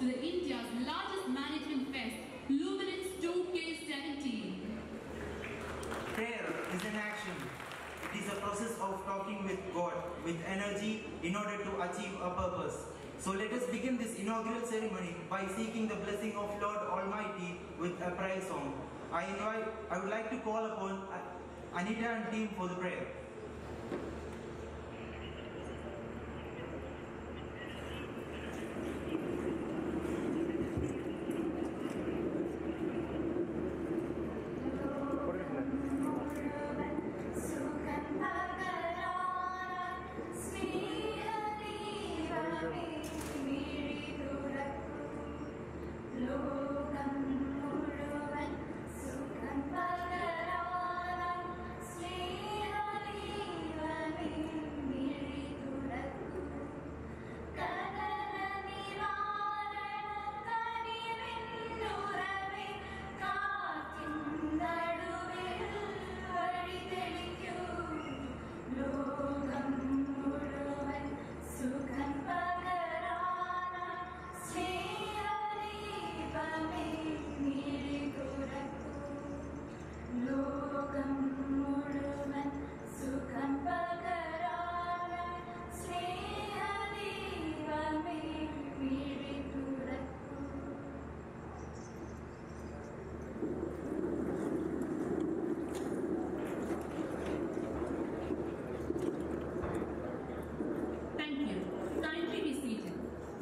to the India's largest management fest, Luminance 2K17. Prayer is an action. It is a process of talking with God with energy in order to achieve a purpose. So let us begin this inaugural ceremony by seeking the blessing of Lord Almighty with a prayer song. I would like to call upon Anita and team for the prayer.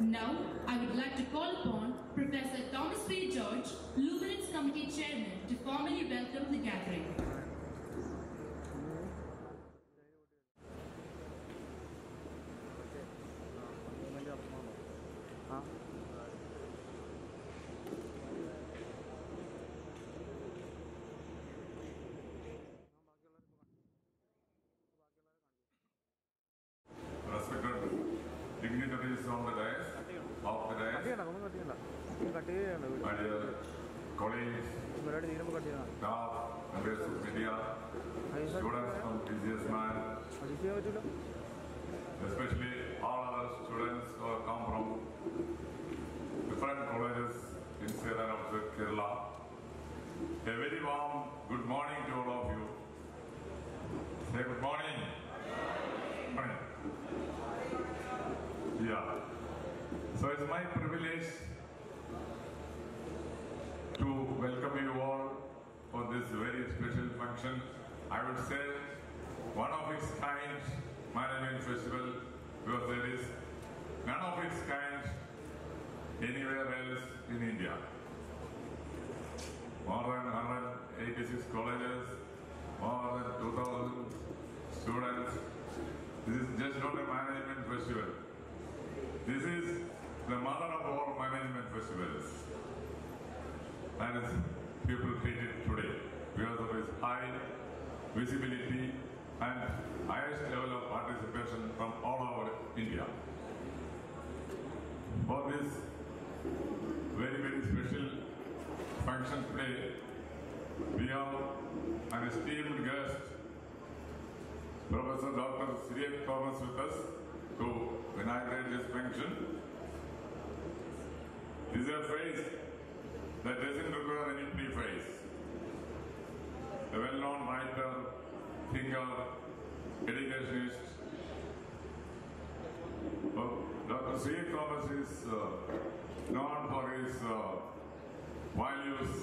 Now, I would like to call upon Professor Thomas P. George, Luminance Committee Chairman, to formally welcome the gathering. Respected dignitaries on the dais, off the dais, my dear colleagues, staff, members of media, students from Dcsmat, especially all other students who have come from different colleges inside and outside Kerala. A very warm good morning to all of you. Say good morning. Morning. Yeah. So it's my privilege to welcome you all for this very special function. I would say one of its kind management festival, because there is none of its kind anywhere else in India. More than 186 colleges, more than 2,000 students. This is just not a management festival. This is the mother of all management festivals. And as people treat it today because of its high visibility and highest level of participation from all over India. For this very, very special function today, we have an esteemed guest, Professor Dr. Siriak Thomas with us to inaugurate this function. This is a face that doesn't require any preface. A well-known writer, thinker, educationist. Dr. Siriak Thomas is known for his values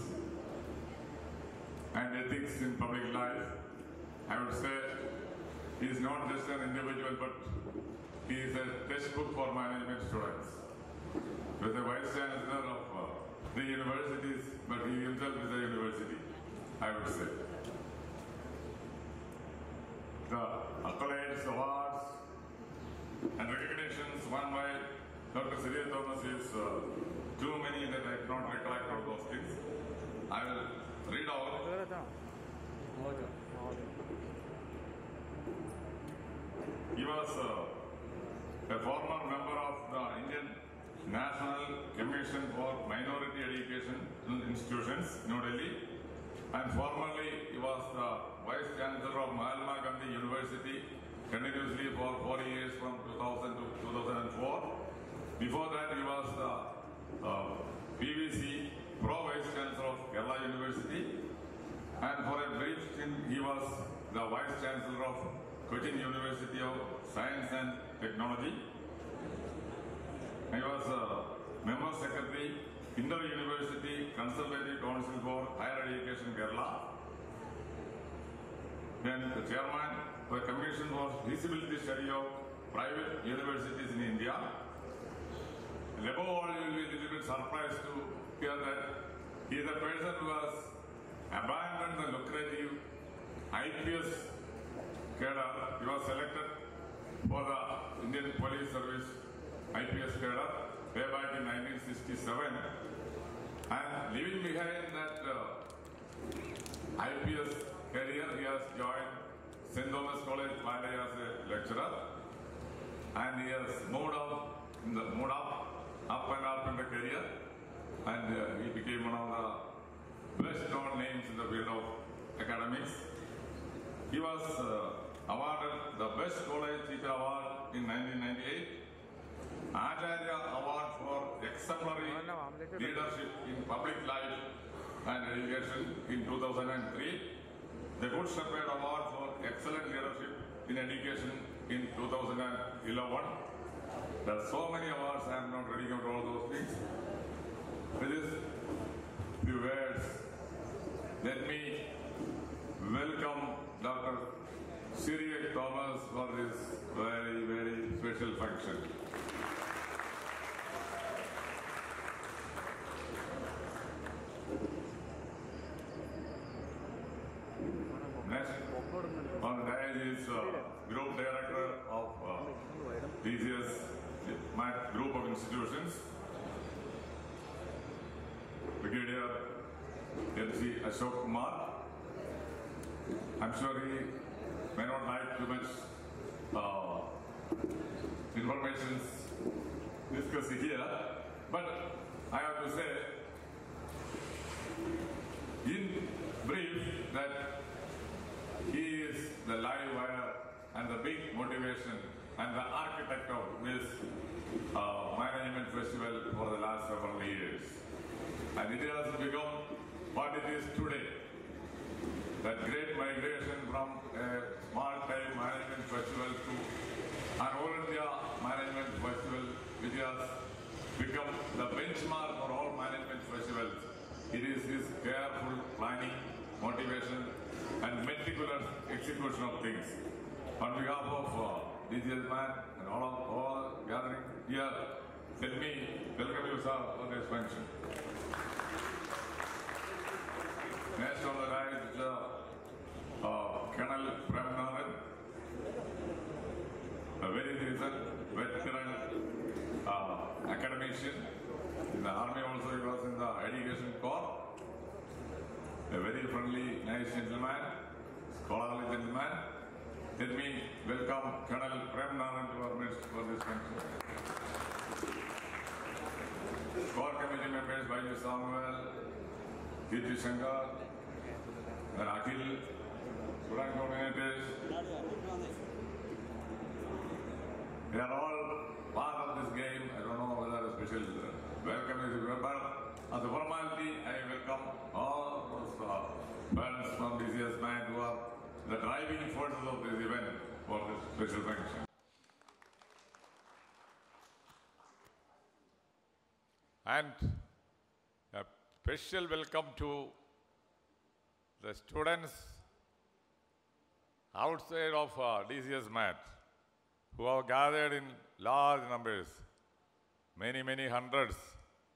and ethics in public life. I would say he is not just an individual, but he is a textbook for management students. He was the Vice Chancellor of the universities, but he himself is a university, I would say. The accolades, awards, and recognitions won by Dr. Siriak Thomas is too many that I cannot recollect all those things. I will read out. He was a former member of the Indian National Commission for Minority Education Institutions, New Delhi, and formerly he was the Vice Chancellor of Mahatma Gandhi University continuously for 4 years from 2000 to 2004. Before that he was the PVC, Pro Vice Chancellor of Kerala University, and for a brief stint he was the Vice Chancellor of Cochin University of Science and Technology. He was Member Secretary, Inter-University Consultative Council for Higher Education Kerala, then the Chairman of the Commission for Feasibility Study of Private Universities in India. And above all, you will be a little bit surprised to hear that he is a person who has abandoned the lucrative IPS cadre. He was selected for the Indian Police Service IPS cadre way back in 1967, and leaving behind that IPS career, he has joined St. Thomas College, Mumbai as a lecturer, and he has moved up and up in the career, and he became one of the best known names in the field of academics. He was awarded the Best College Teacher Award in 1998, Acharya Award for Exemplary Leadership in Public Life and Education in 2003, the Good Shepherd Award for Excellent Leadership in Education in 2011. There are so many awards, I am not reading out all those things. With these few words, let me welcome Dr. Syriac Thomas for this very, very special function. Next on the dais is Group Director of Dcsmat Group of Institutions, Brigadier MC Ashok Kumar. I'm sure he may not like too much information discussed here, but I have to say in brief that he is the live wire and the big motivation and the architect of this management festival for the last several years. And it has become what it is today. That great migration from a small-time management festival to an all-India management festival, which has become the benchmark for all management festivals. It is his careful planning, motivation, and meticulous execution of things. On behalf of Dcsmat and all gathering here, let me welcome you, sir, for this function. Next on the right is Colonel Prem Naran, a very recent veteran academician. In the army also he was in the education corps. A very friendly, nice gentleman, scholarly gentleman. Let me welcome Colonel Prem Naran to our midst for this function. Core committee members Baju Samuel, Kirti Shankar, and Akhil, student coordinators. They are all part of this game. I don't know whether a special welcome is required, but as a formality, I welcome all those friends from Dcsmat who are the driving forces of this event for this special function. And a special welcome to the students outside of Dcsmat who have gathered in large numbers, many, many hundreds.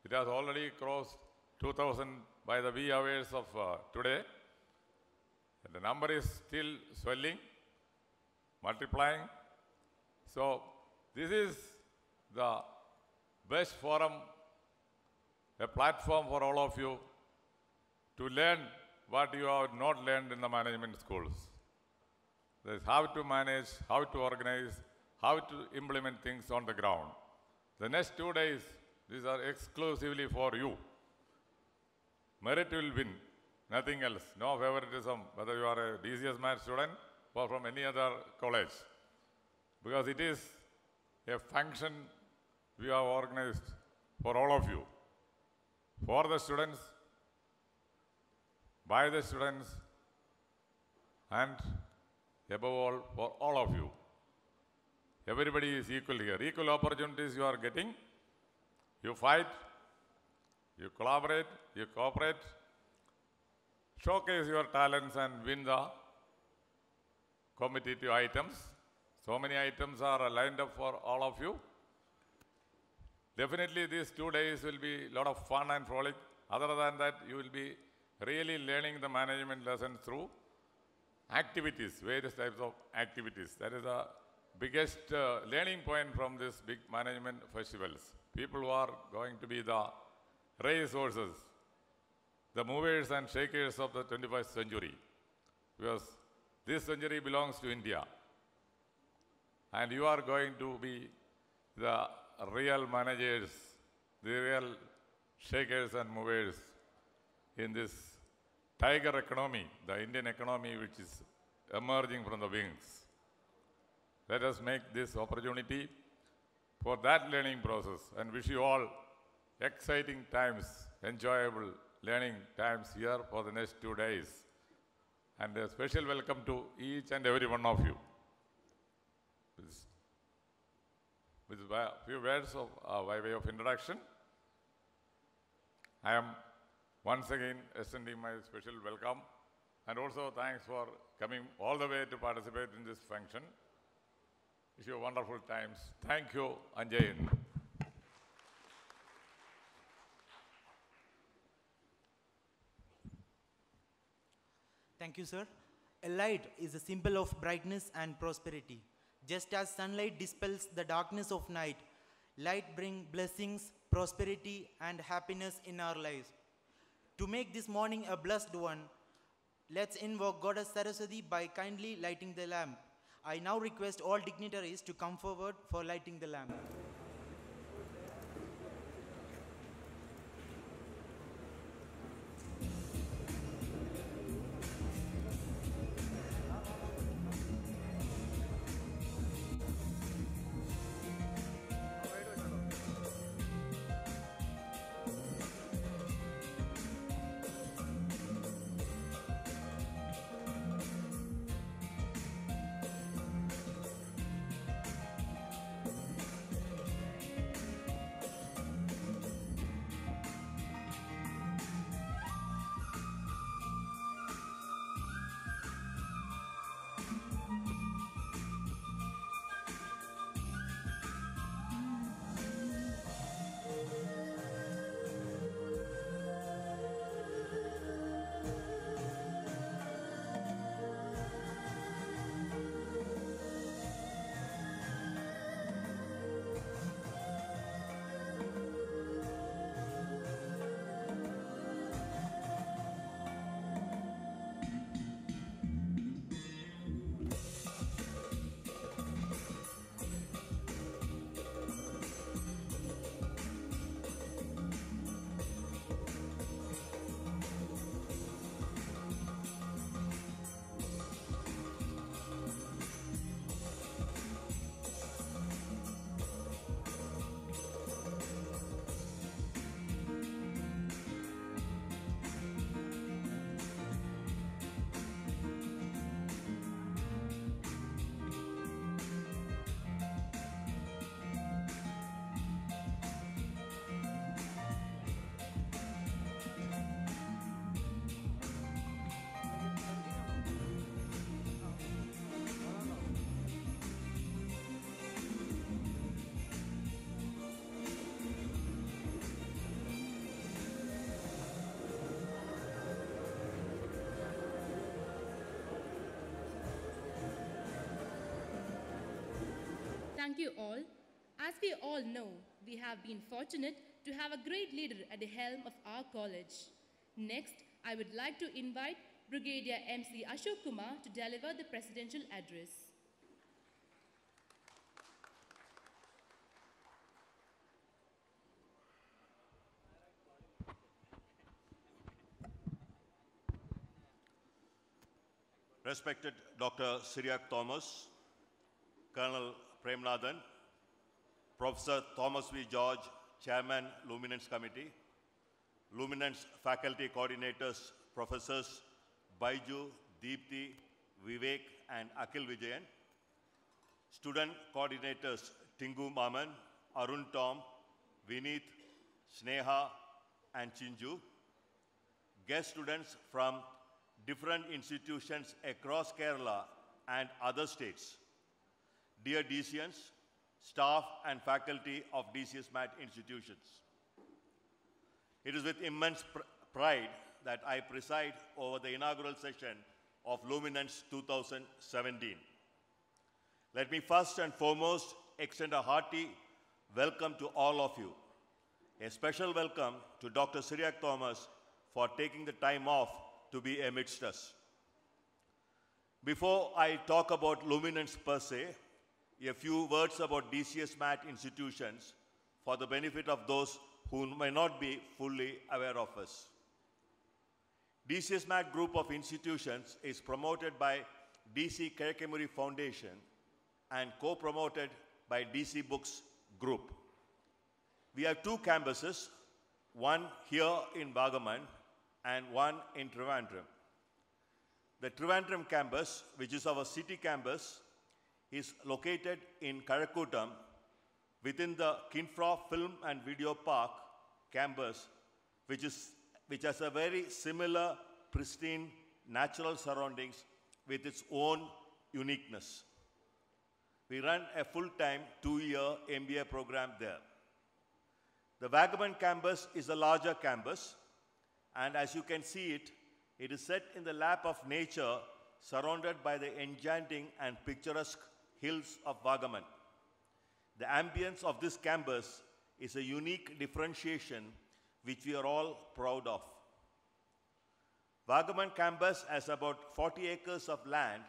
It has already crossed 2,000 by the wee hours of today. The number is still swelling, multiplying. So this is the best forum, a platform for all of you to learn what you have not learned in the management schools. That is how to manage, how to organize, how to implement things on the ground. The next 2 days, these are exclusively for you. Merit will win, nothing else. No favoritism, whether you are a Dcsmat student or from any other college. Because it is a function we have organized for all of you. for the students, by the students, and above all, for all of you. Everybody is equal here. Equal opportunities you are getting. You fight, you collaborate, you cooperate, showcase your talents and win the competitive items. So many items are lined up for all of you. Definitely these 2 days will be a lot of fun and frolic. Other than that, you will be really learning the management lessons through activities, various types of activities. That is the biggest learning point from this big management festivals. People who are going to be the racehorses, the movers and shakers of the 21st century. Because this century belongs to India. And you are going to be the real managers, the real shakers and movers in this tiger economy, the Indian economy which is emerging from the wings. Let us make this opportunity for that learning process and wish you all exciting times, enjoyable learning times here for the next 2 days. And a special welcome to each and every one of you. With a few words of, by way of introduction, I am once again extending my special welcome and also thanks for coming all the way to participate in this function. Wish you wonderful times. Thank you, Anjayan. Thank you, sir. A light is a symbol of brightness and prosperity. Just as sunlight dispels the darkness of night, light brings blessings, prosperity, and happiness in our lives. To make this morning a blessed one, let's invoke Goddess Saraswati by kindly lighting the lamp. I now request all dignitaries to come forward for lighting the lamp. Thank you all. As we all know, we have been fortunate to have a great leader at the helm of our college. Next, I would like to invite Brigadier MC Ashok Kumar to deliver the presidential address. Respected Dr. Syriac Thomas, Colonel Premnathan, Professor Thomas V. George, Chairman, Luminance Committee, Luminance faculty coordinators, Professors Baiju, Deepthi, Vivek, and Akhil Vijayan. Student coordinators Tingu Maman, Arun Tom, Vineet, Sneha, and Chinju. Guest students from different institutions across Kerala and other states. Dear Dcians, staff and faculty of Dcsmat institutions. It is with immense pride that I preside over the inaugural session of Luminance 2017. Let me first and foremost extend a hearty welcome to all of you. A special welcome to Dr. Syriac Thomas for taking the time off to be amidst us. Before I talk about Luminance per se, a few words about Dcsmat institutions for the benefit of those who may not be fully aware of us. Dcsmat group of institutions is promoted by DC Kirakemuri Foundation and co-promoted by DC Books Group. We have two campuses, one here in Vagaman and one in Trivandrum. The Trivandrum campus, which is our city campus, is located in Karakutam within the Kinfra Film and Video Park campus, which has a very similar, pristine, natural surroundings with its own uniqueness. We run a full-time 2-year MBA program there. The Vagabond campus is a larger campus, and as you can see it, it is set in the lap of nature, surrounded by the enchanting and picturesque hills of Vagaman. The ambience of this campus is a unique differentiation which we are all proud of. Vagaman campus has about 40 acres of land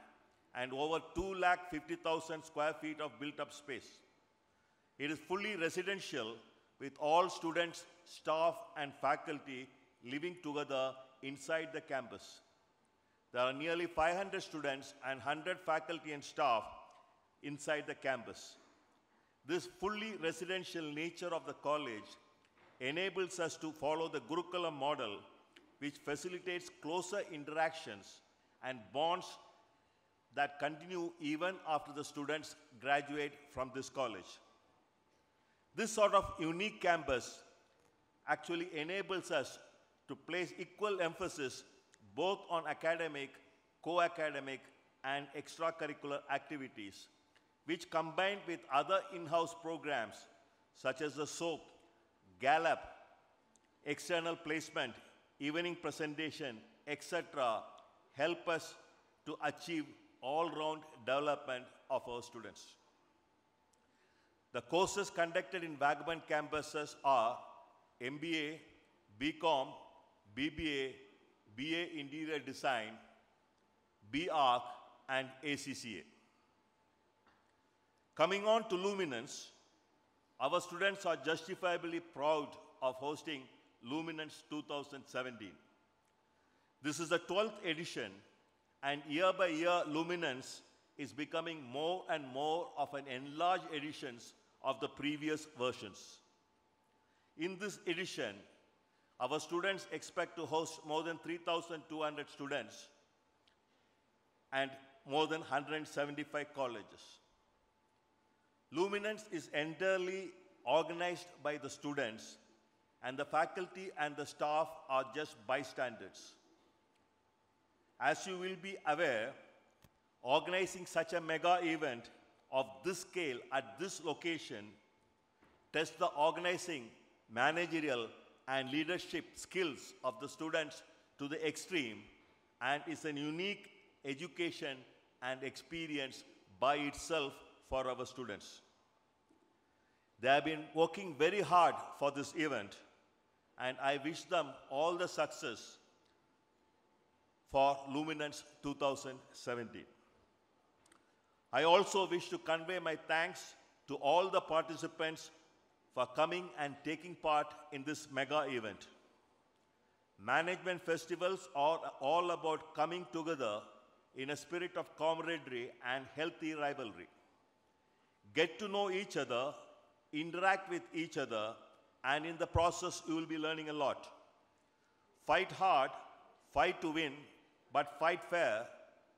and over 250,000 square feet of built-up space. It is fully residential with all students, staff, and faculty living together inside the campus. There are nearly 500 students and 100 faculty and staff inside the campus. This fully residential nature of the college enables us to follow the Gurukulam model, which facilitates closer interactions and bonds that continue even after the students graduate from this college. This sort of unique campus actually enables us to place equal emphasis both on academic, co-academic, and extracurricular activities, which combined with other in-house programs such as the SOAP, Gallop, external placement, evening presentation, etc., help us to achieve all-round development of our students. The courses conducted in Vagabond campuses are MBA, BCom, BBA, BA Interior Design, BArch, and ACCA. Coming on to Luminance, our students are justifiably proud of hosting Luminance 2017. This is the 12th edition, and year by year, Luminance is becoming more and more of an enlarged editions of the previous versions. In this edition, our students expect to host more than 3,200 students and more than 175 colleges. Luminance is entirely organized by the students, and the faculty and the staff are just bystanders. As you will be aware, organizing such a mega event of this scale at this location tests the organizing, managerial, and leadership skills of the students to the extreme and is a unique education and experience by itself for our students. They have been working very hard for this event, and I wish them all the success for Luminance 2017. I also wish to convey my thanks to all the participants for coming and taking part in this mega event. Management festivals are all about coming together in a spirit of camaraderie and healthy rivalry. Get to know each other, interact with each other, and in the process, you will be learning a lot. Fight hard, fight to win, but fight fair,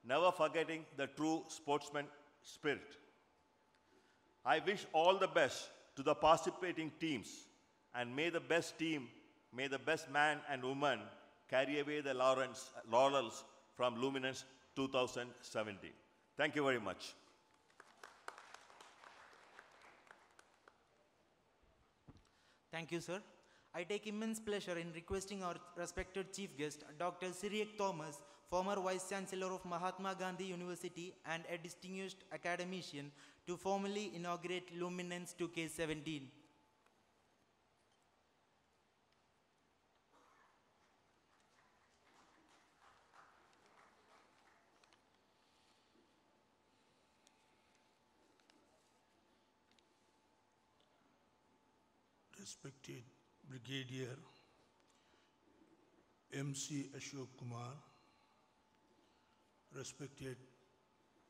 never forgetting the true sportsman spirit. I wish all the best to the participating teams, and may the best team, may the best man and woman carry away the laurels from Luminance 2017. Thank you very much. Thank you, sir. I take immense pleasure in requesting our respected chief guest, Dr. Cyriac Thomas, former Vice Chancellor of Mahatma Gandhi University and a distinguished academician, to formally inaugurate Luminance 2K17. Respected Brigadier MC Ashok Kumar, respected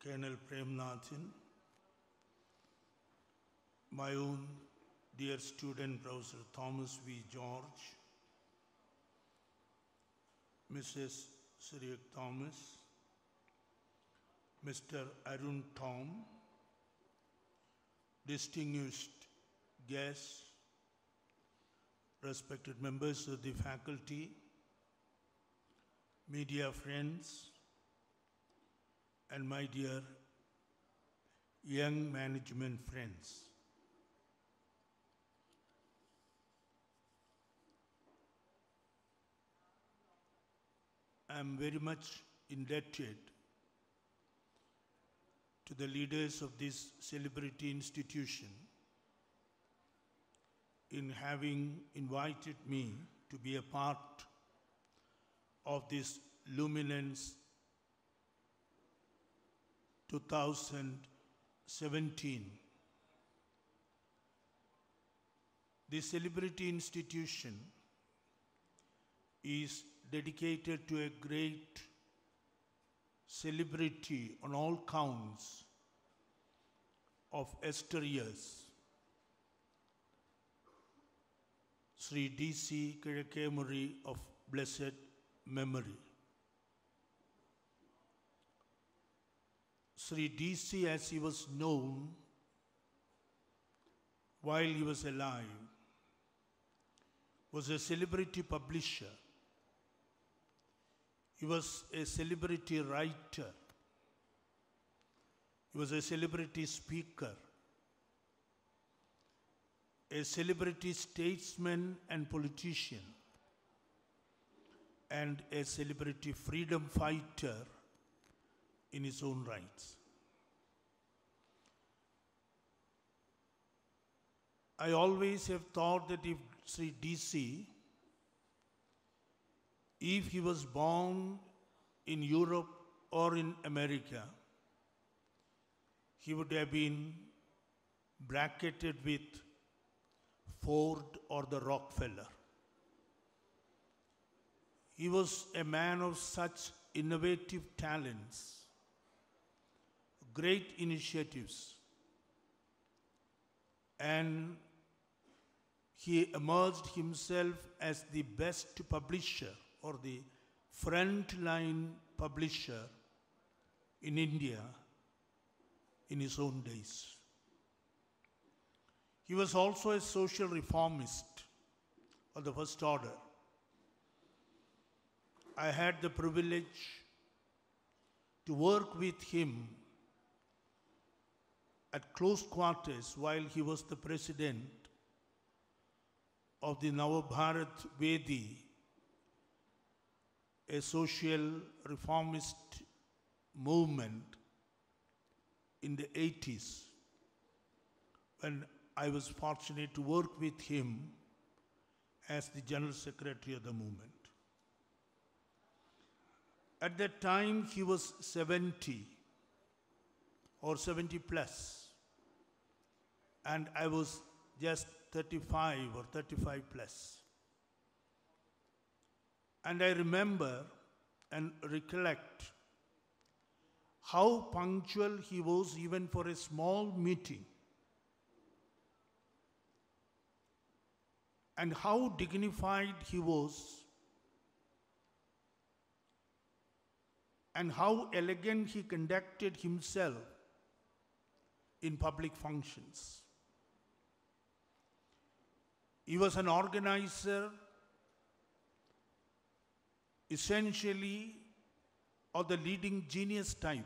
Colonel Premnathan, my own dear student, Professor Thomas V. George, Mrs. Cyriac Thomas, Mr. Arun Tom, distinguished guests, respected members of the faculty, media friends, and my dear young management friends. I am very much indebted to the leaders of this celebrity institution in having invited me to be a part of this Luminance 2017. This celebrity institution is dedicated to a great celebrity on all counts of yesteryears, Sri D.C. Kizhakemuri of blessed memory. Sri D.C., as he was known while he was alive, was a celebrity publisher. He was a celebrity writer. He was a celebrity speaker, a celebrity statesman and politician, and a celebrity freedom fighter in his own rights. I always have thought that if Sri D.C., if he was born in Europe or in America, he would have been bracketed with Ford or the Rockefeller. He was a man of such innovative talents, great initiatives, and he emerged himself as the best publisher or the frontline publisher in India in his own days. He was also a social reformist of the first order. I had the privilege to work with him at close quarters while he was the president of the Navabharat Vedi, a social reformist movement in the 80s, when I was fortunate to work with him as the General Secretary of the movement. At that time, he was 70 or 70 plus, and I was just 35 or 35 plus. And I remember and recollect how punctual he was even for a small meeting, and how dignified he was and how elegant he conducted himself in public functions. He was an organizer, essentially of the leading genius type.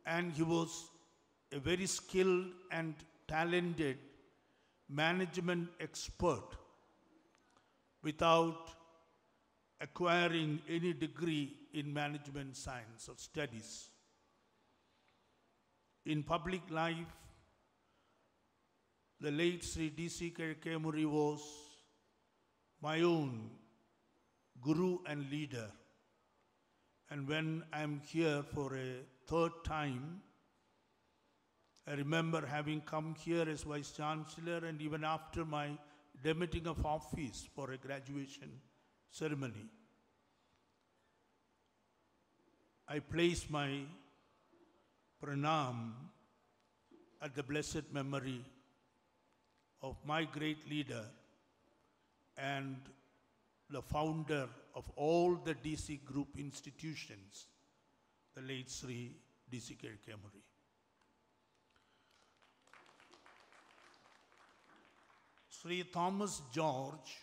And he was a very skilled and talented management expert without acquiring any degree in management science or studies. In public life, the late Sri Dcsmat Kemuri was my own guru and leader. And when I'm here for a third time, I remember having come here as Vice Chancellor and even after my demitting of office for a graduation ceremony. I place my pranam at the blessed memory of my great leader and the founder of all the DC Group institutions, the late Sri Dcsmat Kemuri. Sri Thomas George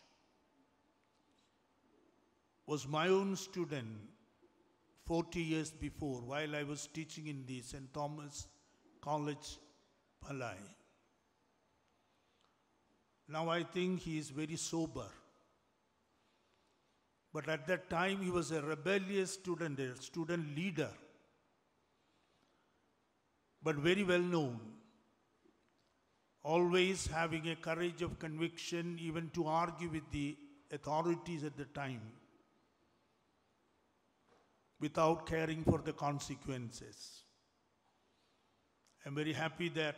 was my own student 40 years before while I was teaching in the St. Thomas College, Palai. Now I think he is very sober. But at that time, he was a rebellious student, a student leader, but very well known, always having a courage of conviction, even to argue with the authorities at the time, without caring for the consequences. I'm very happy that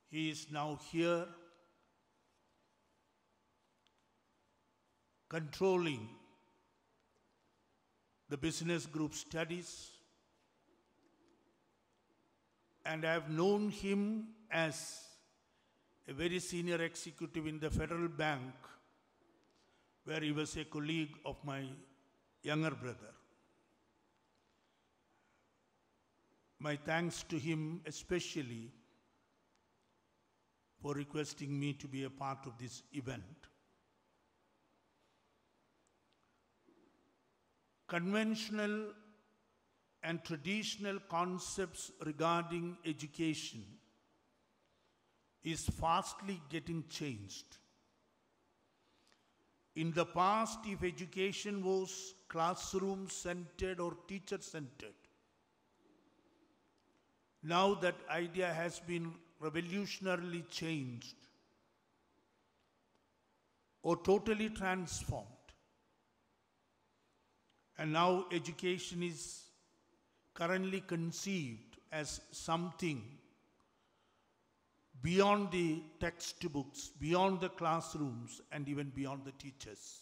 he is now here, controlling the business group studies, and I have known him as a very senior executive in the Federal Bank, where he was a colleague of my younger brother. My thanks to him especially for requesting me to be a part of this event. Conventional and traditional concepts regarding education is fastly getting changed. In the past, if education was classroom-centered or teacher-centered, now that idea has been revolutionarily changed or totally transformed. And now education is currently conceived as something beyond the textbooks, beyond the classrooms, and even beyond the teachers.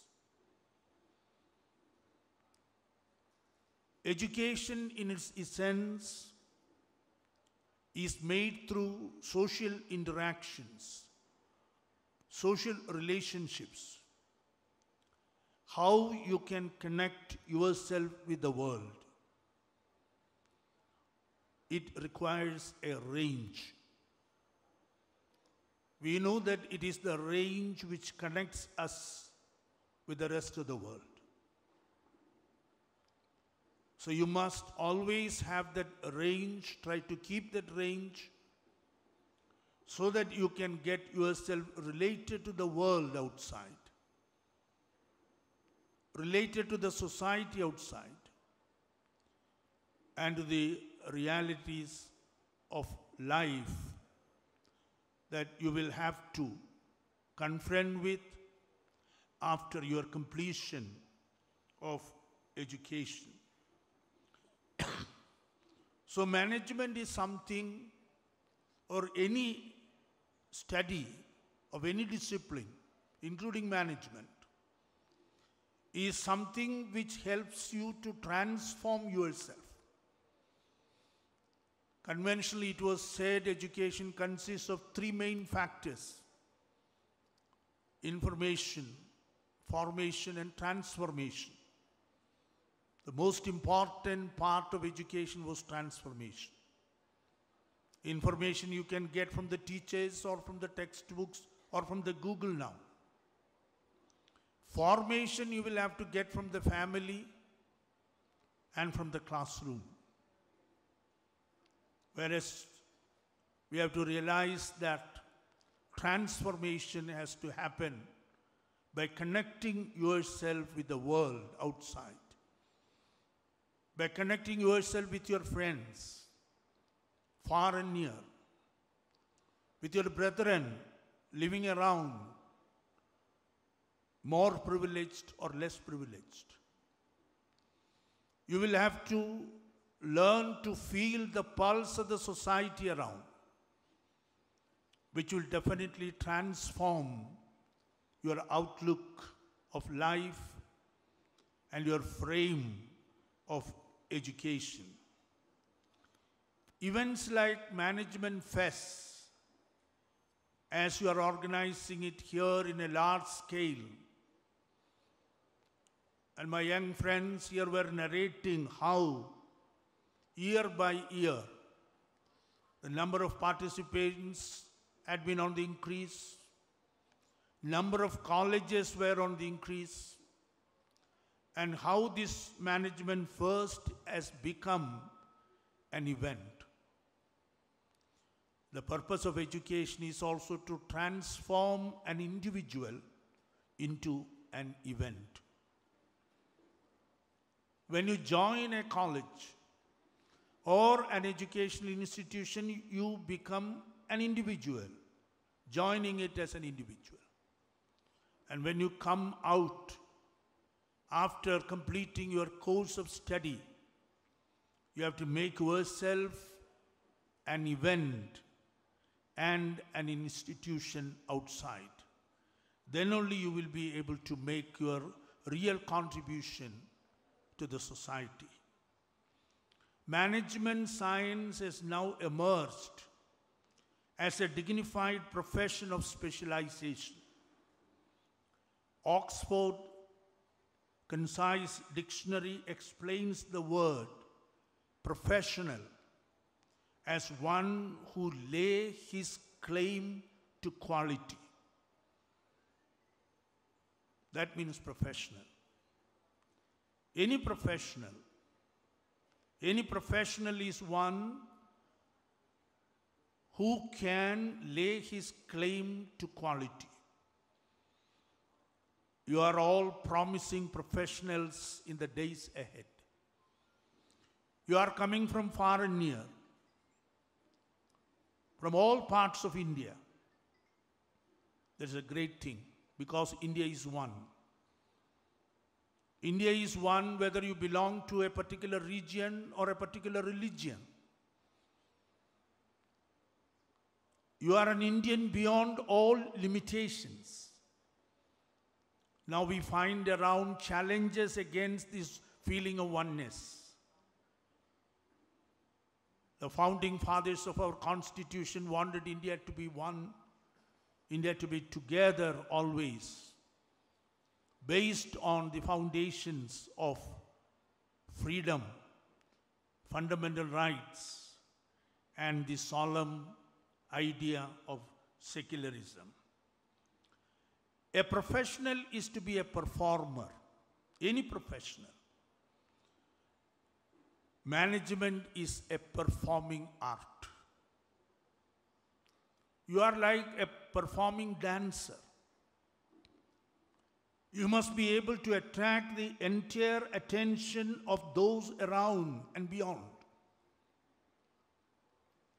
Education in its essence is made through social interactions, social relationships, how you can connect yourself with the world. It requires a range. We know that it is the range which connects us with the rest of the world. So you must always have that range, try to keep that range so that you can get yourself related to the world outside, related to the society outside, and to the realities of life that you will have to confront with after your completion of education. So management is something, or any study of any discipline, including management, is something which helps you to transform yourself. Conventionally, it was said education consists of three main factors: information, formation, and transformation. The most important part of education was transformation. Information you can get from the teachers or from the textbooks or from the Google now. Formation you will have to get from the family and from the classroom. Whereas we have to realize that transformation has to happen by connecting yourself with the world outside, by connecting yourself with your friends, far and near, with your brethren living around, more privileged or less privileged. You will have to learn to feel the pulse of the society around, which will definitely transform your outlook of life and your frame of education. Events like Management Fest, as you are organizing it here in a large scale, and my young friends here were narrating how year by year the number of participants had been on the increase, number of colleges were on the increase, and how this Management First has become an event. The purpose of education is also to transform an individual into an event. When you join a college or an educational institution, you become an individual, joining it as an individual. And when you come out after completing your course of study, you have to make yourself an event and an institution outside. Then only you will be able to make your real contribution to the society. Management science has now emerged as a dignified profession of specialization. Oxford Concise Dictionary explains the word professional as one who lay his claim to quality. That means professional. Any professional is one who can lay his claim to quality. You are all promising professionals in the days ahead. You are coming from far and near, from all parts of India. That is a great thing, because India is one. India is one whether you belong to a particular region or a particular religion. You are an Indian beyond all limitations. Now we find around challenges against this feeling of oneness. The founding fathers of our constitution wanted India to be one, India to be together always, based on the foundations of freedom, fundamental rights, and the solemn idea of secularism. A professional is to be a performer, any professional. Management is a performing art. You are like a performing dancer. You must be able to attract the entire attention of those around and beyond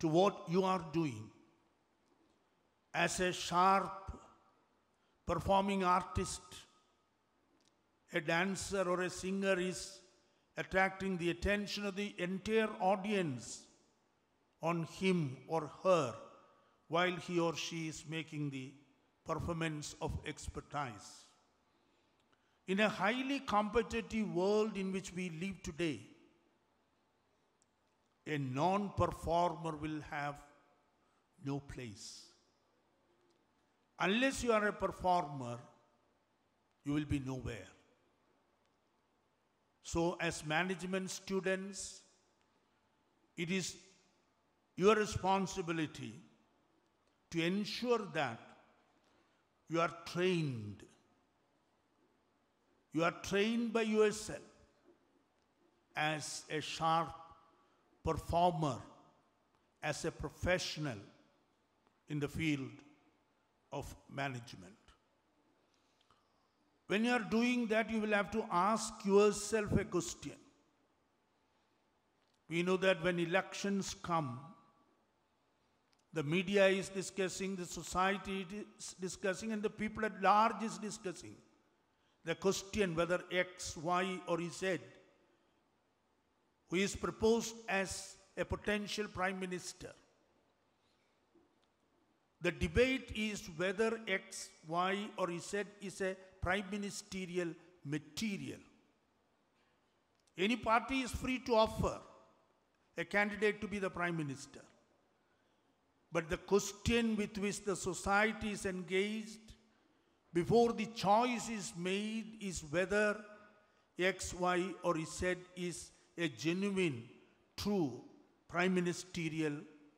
to what you are doing. As a sharp performing artist, a dancer or a singer is attracting the attention of the entire audience on him or her while he or she is making the performance of expertise. In a highly competitive world in which we live today, a non-performer will have no place. Unless you are a performer, you will be nowhere. So as management students, it is your responsibility to ensure that you are trained. You are trained by yourself as a sharp performer, as a professional in the field of management. When you are doing that, you will have to ask yourself a question. We know that when elections come, the media is discussing, the society is discussing, and the people at large is discussing the question whether X, Y, or Z, who is proposed as a potential prime minister. The debate is whether X, Y, or Z is a prime ministerial material. Any party is free to offer a candidate to be the prime minister. But the question with which the society is engaged before the choice is made is whether X, Y, or Z is a genuine, true prime ministerial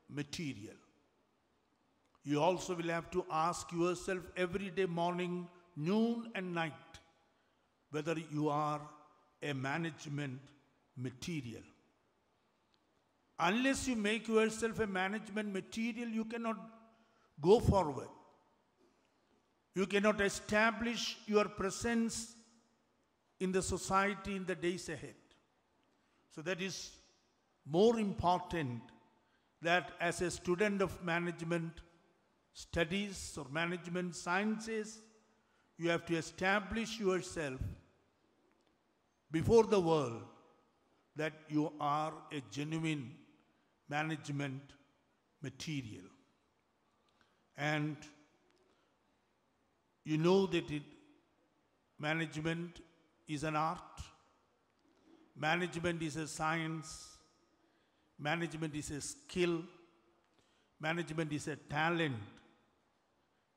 material. You also will have to ask yourself every day, morning, noon, and night, whether you are a management material. Unless you make yourself a management material, you cannot go forward. You cannot establish your presence in the society in the days ahead. So that is more important, that as a student of management studies or management sciences, you have to establish yourself before the world that you are a genuine management material. And you know that management is an art, management is a science, management is a skill, management is a talent,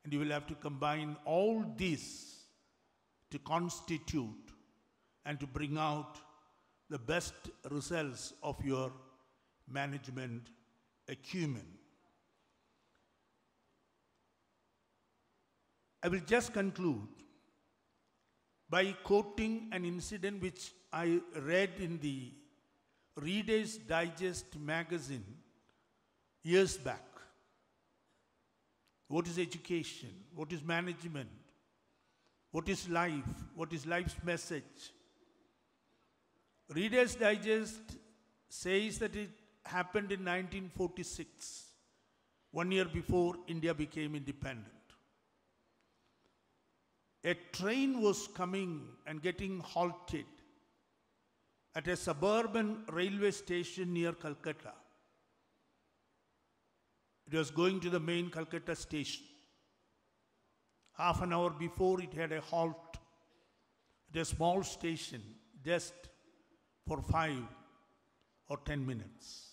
and you will have to combine all this to constitute and to bring out the best results of your management acumen. I will just conclude by quoting an incident which I read in the Reader's Digest magazine years back. What is education? What is management? What is life? What is life's message? Reader's Digest says that it happened in 1946, 1 year before India became independent. A train was coming and getting halted at a suburban railway station near Calcutta. It was going to the main Calcutta station. Half an hour before, it had a halt at a small station just for 5 or 10 minutes.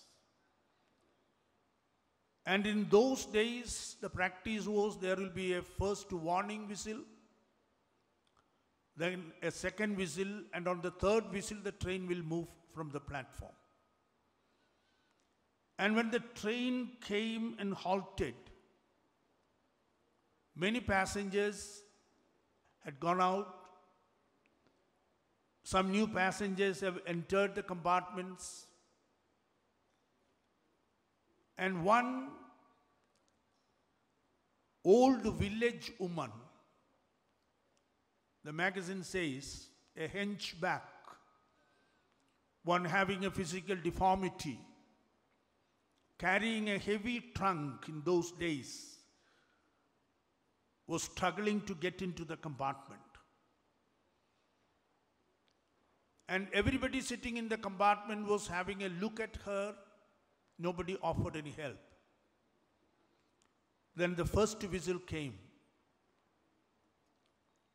And in those days, the practice was there will be a first warning whistle, then a second whistle, and on the third whistle, the train will move from the platform. And when the train came and halted, many passengers had gone out. Some new passengers have entered the compartments. And one old village woman, the magazine says, a hunchback, one having a physical deformity, carrying a heavy trunk in those days, was struggling to get into the compartment. And everybody sitting in the compartment was having a look at her. Nobody offered any help. Then the first whistle came.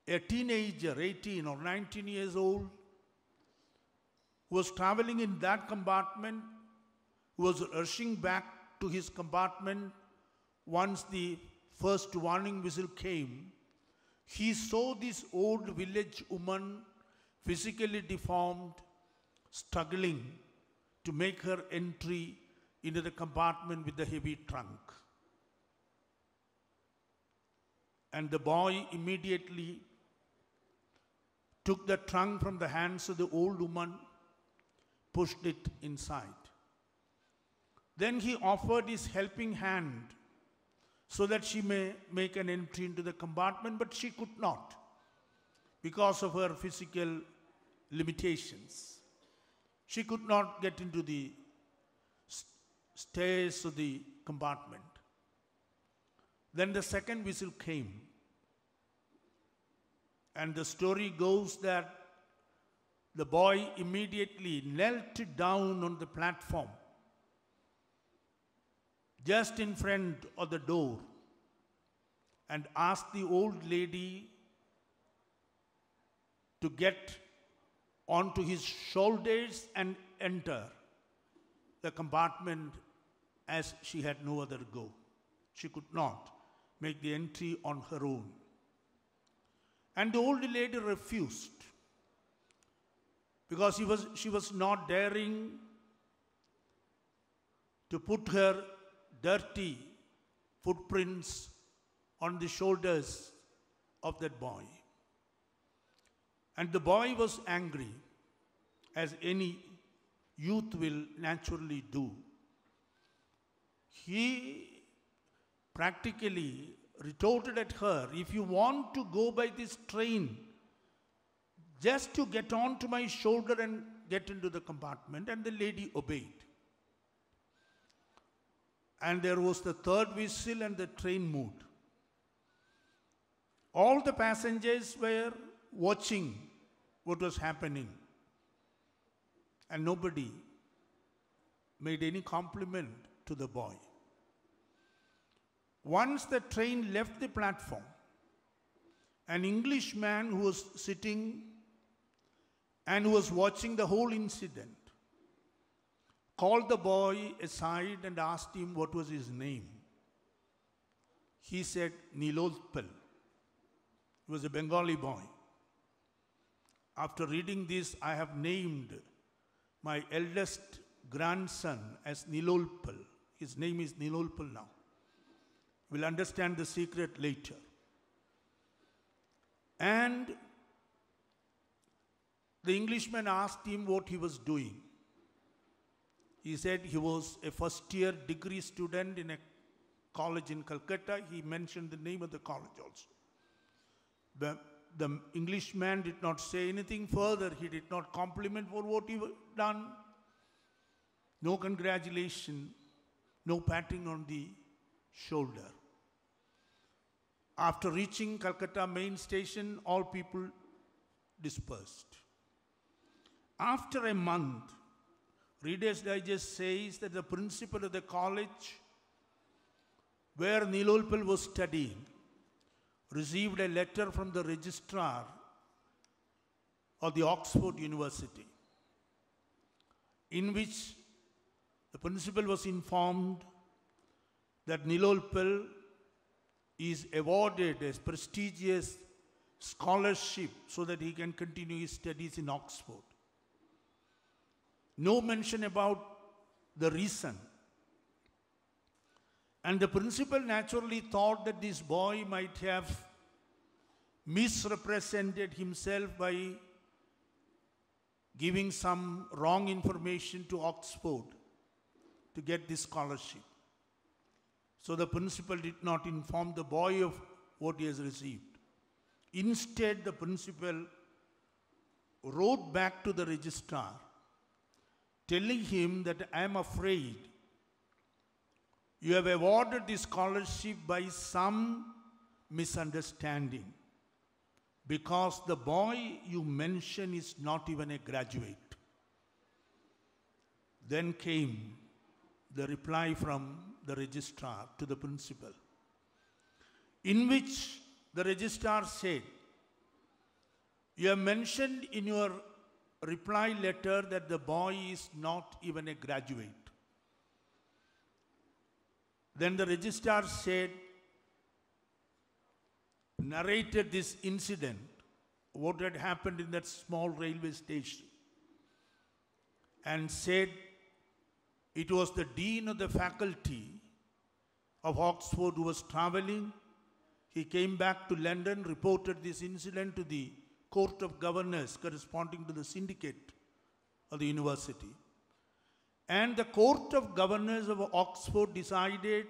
A teenager, 18 or 19 years old, who was traveling in that compartment, who was rushing back to his compartment once the first warning whistle came. He saw this old village woman, physically deformed, struggling to make her entry into the compartment with the heavy trunk. And the boy immediately took the trunk from the hands of the old woman, pushed it inside. Then he offered his helping hand so that she may make an entry into the compartment, but she could not because of her physical limitations. She could not get into the stairs of the compartment. Then the second whistle came. And the story goes that the boy immediately knelt down on the platform just in front of the door and asked the old lady to get onto his shoulders and enter the compartment as she had no other go. She could not make the entry on her own. And the old lady refused because she was not daring to put her dirty footprints on the shoulders of that boy. And the boy was angry, as any youth will naturally do. He practically retorted at her, if you want to go by this train, just to get onto my shoulder and get into the compartment. And the lady obeyed. And there was the third whistle and the train moved. All the passengers were watching what was happening. And nobody made any compliment to the boy. Once the train left the platform, an Englishman who was sitting and who was watching the whole incident called the boy aside and asked him what was his name. He said, Nilotpal. He was a Bengali boy. After reading this, I have named my eldest grandson as Nilolpal. His name is Nilolpal now. We'll understand the secret later. And the Englishman asked him what he was doing. He said he was a first-year degree student in a college in Calcutta. He mentioned the name of the college also. The Englishman did not say anything further. He did not compliment for what he had done. No congratulation, no patting on the shoulder. After reaching Calcutta main station, all people dispersed. After a month, Reader's Digest says that the principal of the college where Nilolpal was studying received a letter from the registrar of the Oxford University, in which the principal was informed that Nilolpal is awarded a prestigious scholarship so that he can continue his studies in Oxford. No mention about the reason. And the principal naturally thought that this boy might have misrepresented himself by giving some wrong information to Oxford to get this scholarship. So the principal did not inform the boy of what he has received. Instead, the principal wrote back to the registrar, telling him that I am afraid you have awarded this scholarship by some misunderstanding, because the boy you mention is not even a graduate. Then came the reply from the registrar to the principal, in which the registrar said, you have mentioned in your reply letter that the boy is not even a graduate. Then the registrar said, narrated this incident, what had happened in that small railway station. and said it was the dean of the faculty of Oxford who was traveling. He came back to London, reported this incident to the Court of Governors corresponding to the syndicate of the university. And the Court of Governors of Oxford decided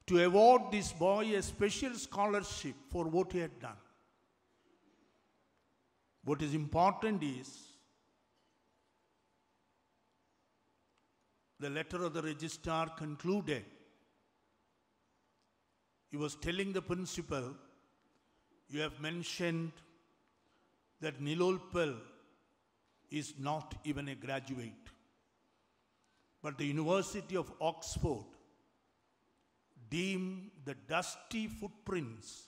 to award this boy a special scholarship for what he had done. What is important is the letter of the registrar concluded. He was telling the principal, you have mentioned that Nilolpal is not even a graduate. But the University of Oxford deemed the dusty footprints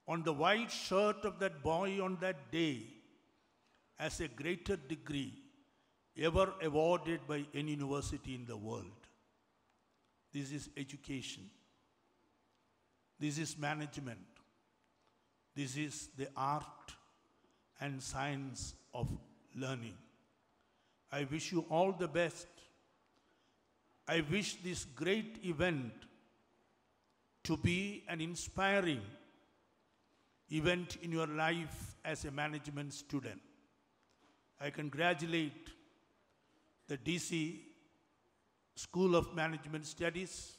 on the white shirt of that boy on that day as a greater degree ever awarded by any university in the world. This is education. This is management. This is the art and science of learning. I wish you all the best. I wish this great event to be an inspiring event in your life as a management student. I congratulate the DC School of Management Studies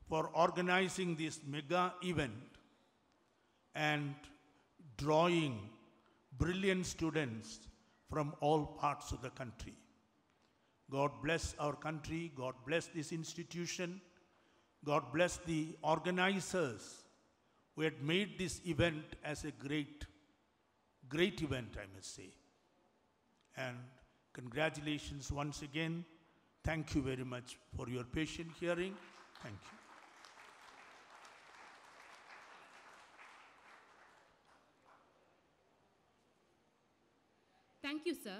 for organizing this mega event and drawing brilliant students from all parts of the country. God bless our country. God bless this institution. God bless the organizers who had made this event as a great event, I must say. And congratulations once again. Thank you very much for your patient hearing. Thank you. Thank you, sir.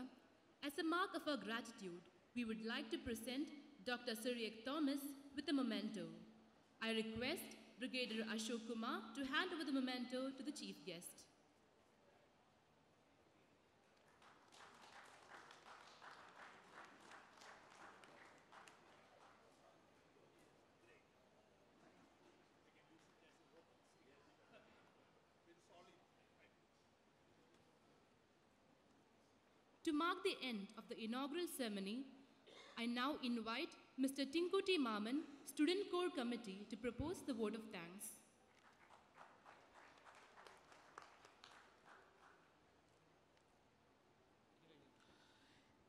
As a mark of our gratitude, we would like to present Dr. Cyriac Thomas with a memento. I request Brigadier Ashok Kumar to hand over the memento to the chief guest. To mark the end of the inaugural ceremony, I now invite Mr. Tinkuti Maman, Student Core Committee, to propose the vote of thanks.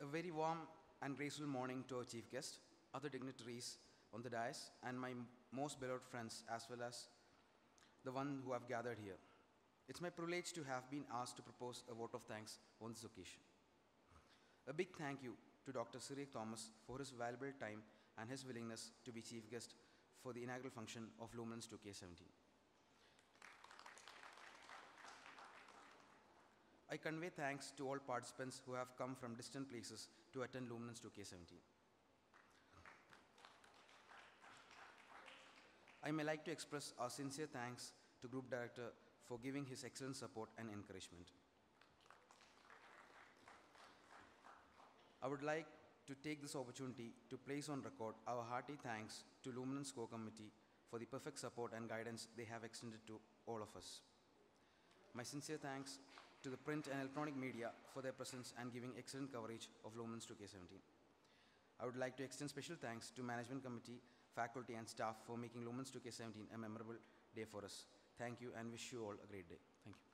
A very warm and graceful morning to our chief guest, other dignitaries on the dais, and my most beloved friends, as well as the one who have gathered here. It's my privilege to have been asked to propose a vote of thanks on this occasion. A big thank you to Dr. Cyriac Thomas for his valuable time and his willingness to be chief guest for the inaugural function of Luminance 2K17. I convey thanks to all participants who have come from distant places to attend Luminance 2K17. I may like to express our sincere thanks to Group Director for giving his excellent support and encouragement. I would like to take this opportunity to place on record our hearty thanks to Luminance Core Committee for the perfect support and guidance they have extended to all of us. My sincere thanks to the print and electronic media for their presence and giving excellent coverage of Luminance 2K17. I would like to extend special thanks to Management Committee, faculty and staff for making Luminance 2K17 a memorable day for us. Thank you and wish you all a great day. Thank you.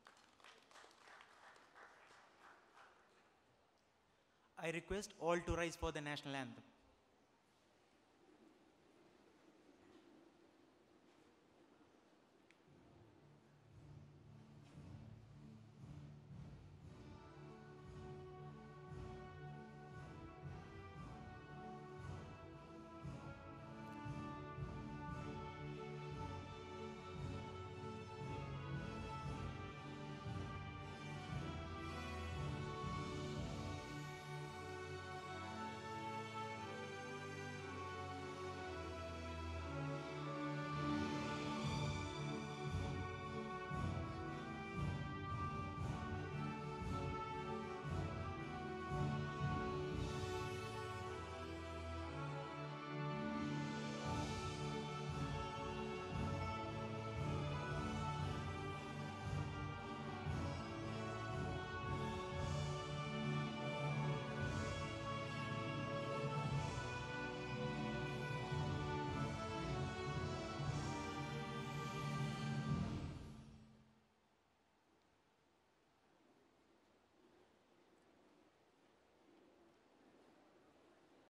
I request all to rise for the national anthem.